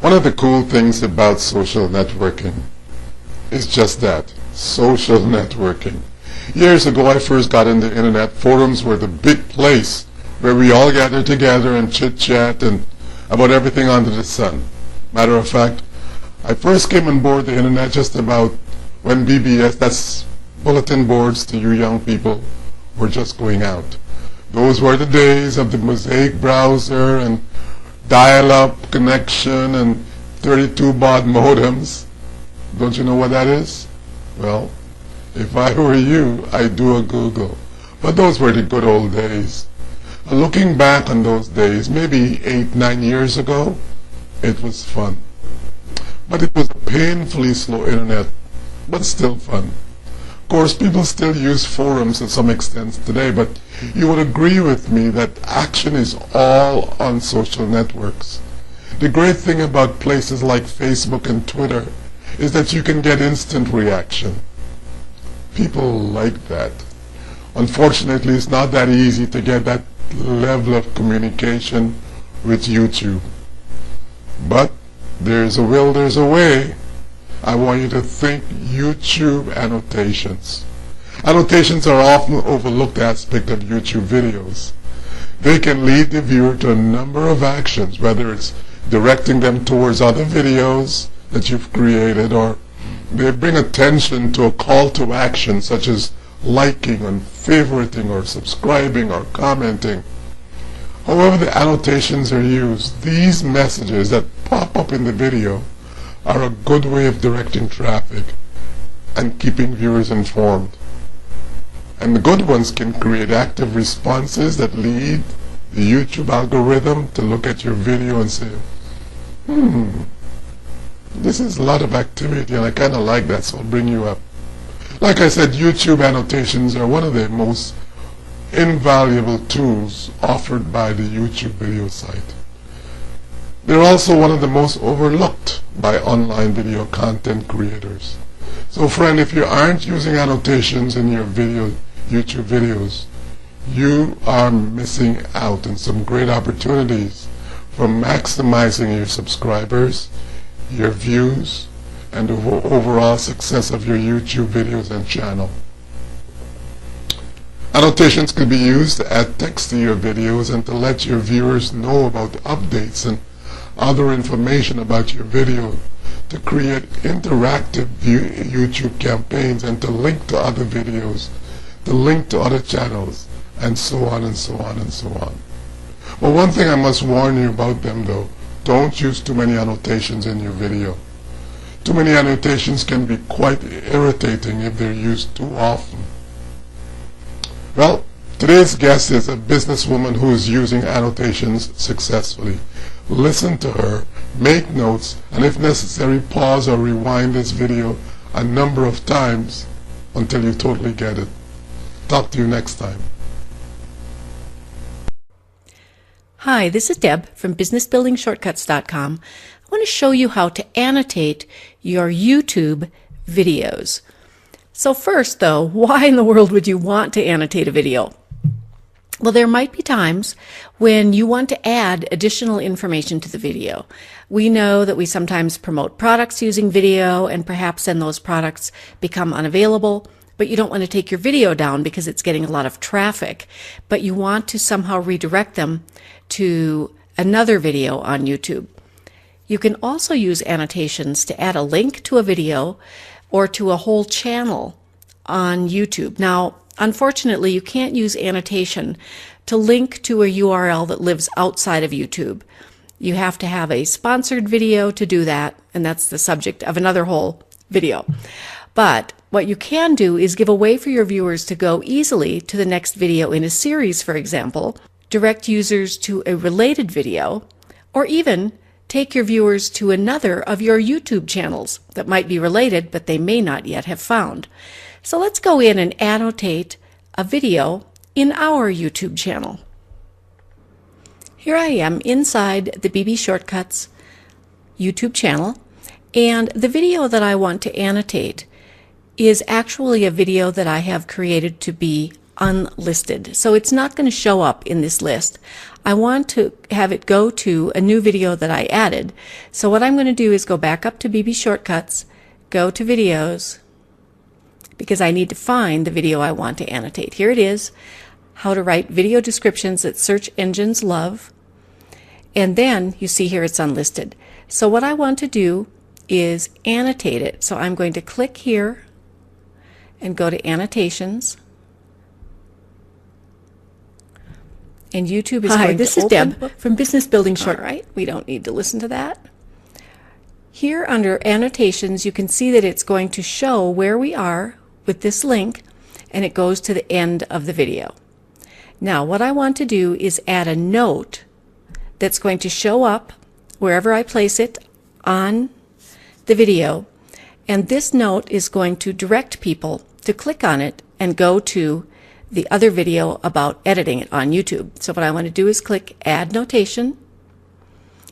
One of the cool things about social networking is just that, social networking. Years ago, I first got into the internet. Forums were the big place where we all gathered together and chit-chat and about everything under the sun. Matter of fact, I first came on board the internet just about when BBS, that's bulletin boards to you young people, were just going out. Those were the days of the Mosaic browser and dial-up connection and 32 baud modems. Don't you know what that is? Well, if I were you, I'd do a Google. But those were the good old days. Looking back on those days, maybe 8-9 years ago, it was fun. But it was a painfully slow internet, but still fun. Of course, people still use forums to some extent today, but you would agree with me that action is all on social networks. The great thing about places like Facebook and Twitter is that you can get instant reaction. People like that. Unfortunately, it's not that easy to get that level of communication with YouTube. But there's a will, there's a way. I want you to think YouTube annotations. Annotations are often overlooked aspect of YouTube videos. They can lead the viewer to a number of actions, whether it's directing them towards other videos that you've created, or they bring attention to a call to action such as liking and favoriting or subscribing or commenting. However the annotations are used, these messages that pop up in the video are a good way of directing traffic and keeping viewers informed. And the good ones can create active responses that lead the YouTube algorithm to look at your video and say, this is a lot of activity and I kind of like that, so I'll bring you up. Like I said, YouTube annotations are one of the most invaluable tools offered by the YouTube video site. They're also one of the most overlooked by online video content creators. So friend, if you aren't using annotations in your YouTube videos, you are missing out on some great opportunities for maximizing your subscribers, your views, and the overall success of your YouTube videos and channel. Annotations can be used to add text to your videos and to let your viewers know about updates and other information about your video, to create interactive YouTube campaigns and to link to other videos, to link to other channels, and so on and so on and so on. Well, one thing I must warn you about them though, don't use too many annotations in your video. Too many annotations can be quite irritating if they're used too often. Well, today's guest is a businesswoman who is using annotations successfully. Listen to her, make notes, and if necessary, pause or rewind this video a number of times until you totally get it. Talk to you next time. Hi, this is Deb from BusinessBuildingShortcuts.com. I want to show you how to annotate your YouTube videos. So first though, why in the world would you want to annotate a video? Well, there might be times when you want to add additional information to the video. We know that we sometimes promote products using video, and perhaps then those products become unavailable, but you don't want to take your video down because it's getting a lot of traffic, but you want to somehow redirect them to another video on YouTube. You can also use annotations to add a link to a video or to a whole channel on YouTube. Now, unfortunately, you can't use annotation to link to a URL that lives outside of YouTube. You have to have a sponsored video to do that, and that's the subject of another whole video. But what you can do is give a way for your viewers to go easily to the next video in a series, for example, direct users to a related video, or even take your viewers to another of your YouTube channels that might be related, but they may not yet have found. So let's go in and annotate a video in our YouTube channel. Here I am inside the BB Shortcuts YouTube channel, and the video that I want to annotate is actually a video that I have created to be unlisted. So it's not going to show up in this list. I want to have it go to a new video that I added. So what I'm going to do is go back up to BB Shortcuts, go to videos, because I need to find the video I want to annotate. Here it is, how to write video descriptions that search engines love. And then you see here it's unlisted. So what I want to do is annotate it. So I'm going to click here and go to Annotations. And YouTube is going this to is open. Deb from Business Building Short. All right, we don't need to listen to that. Here under Annotations, you can see that it's going to show where we are with this link, and it goes to the end of the video. Now, what I want to do is add a note that's going to show up wherever I place it on the video, and this note is going to direct people to click on it and go to the other video about editing it on YouTube. So what I want to do is click Add Notation,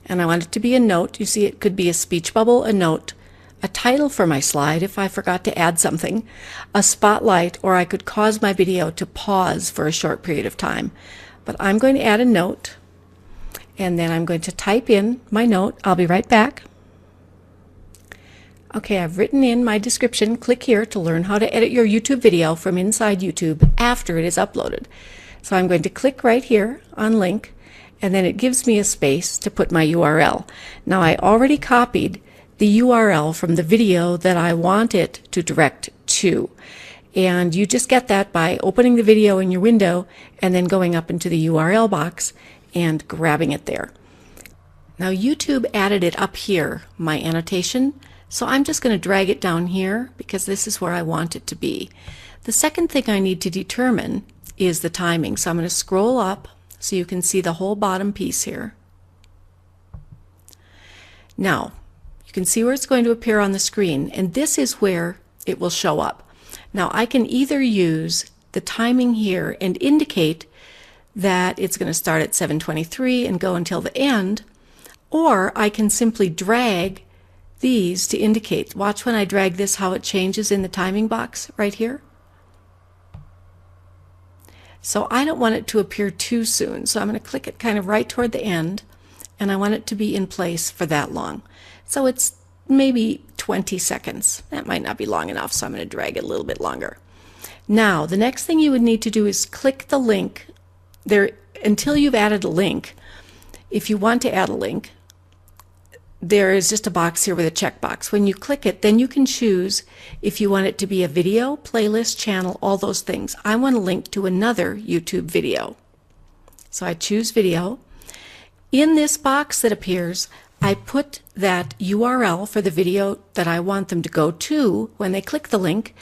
and I want it to be a note. You see, it could be a speech bubble, a note, a title for my slide if I forgot to add something, a spotlight, or I could cause my video to pause for a short period of time. But I'm going to add a note, and then I'm going to type in my note. I'll be right back. Okay, I've written in my description. Click here to learn how to edit your YouTube video from inside YouTube after it is uploaded. So I'm going to click right here on link, and then it gives me a space to put my URL. Now I already copied the URL from the video that I want it to direct to. And you just get that by opening the video in your window and then going up into the URL box and grabbing it there. Now YouTube added it up here, my annotation. So I'm just going to drag it down here because this is where I want it to be. The second thing I need to determine is the timing. So I'm going to scroll up so you can see the whole bottom piece here. Now, you can see where it's going to appear on the screen, and this is where it will show up. Now I can either use the timing here and indicate that it's going to start at 7:23 and go until the end, or I can simply drag these to indicate. Watch when I drag this how it changes in the timing box right here. So I don't want it to appear too soon, so I'm going to click it kind of right toward the end, and I want it to be in place for that long. So it's maybe 20 seconds. That might not be long enough, so I'm going to drag it a little bit longer. Now the next thing you would need to do is click the link there until you've added a link. If you want to add a link, there is just a box here with a checkbox. When you click it, then you can choose if you want it to be a video, playlist, channel, all those things. I want to link to another YouTube video. So I choose video. In this box that appears, I put that URL for the video that I want them to go to when they click the link,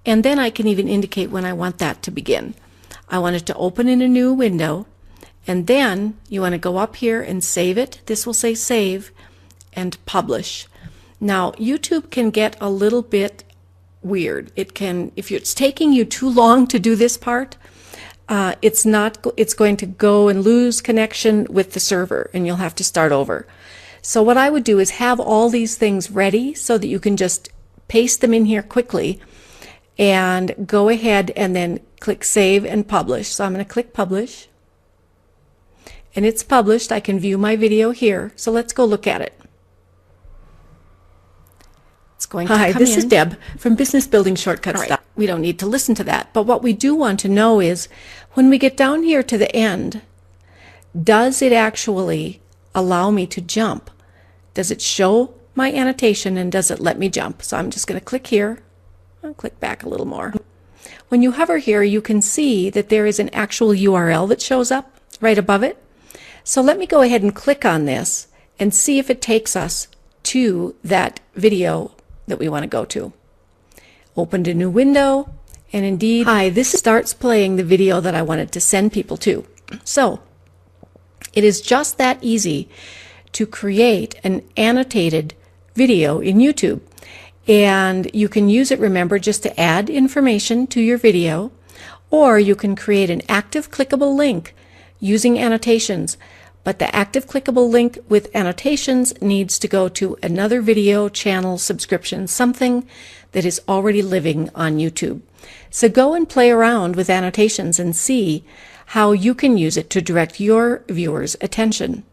and then I can even indicate when I want that to begin. I want it to open in a new window, and then you want to go up here and save it. This will say save and publish. Now YouTube can get a little bit weird. It can, if it's taking you too long to do this part, it's going to go and lose connection with the server, and you'll have to start over. So what I would do is have all these things ready so that you can just paste them in here quickly and go ahead and then click save and publish. So I'm going to click publish, and it's published. I can view my video here. So let's go look at it. It's going to come in. Hi, this is Deb from Business Building Shortcuts. Right. We don't need to listen to that, but what we do want to know is when we get down here to the end, does it actually allow me to jump? Does it show my annotation, and does it let me jump? So I'm just going to click here. I'll click back a little more. When you hover here, you can see that there is an actual URL that shows up right above it. So let me go ahead and click on this and see if it takes us to that video that we want to go to. Opened a new window, and indeed, hi, this starts playing the video that I wanted to send people to. So it is just that easy to create an annotated video in YouTube. And you can use it, remember, just to add information to your video, or you can create an active clickable link using annotations but the active clickable link with annotations needs to go to another video channel subscription, something that is already living on YouTube. So go and play around with annotations and see how you can use it to direct your viewers' attention.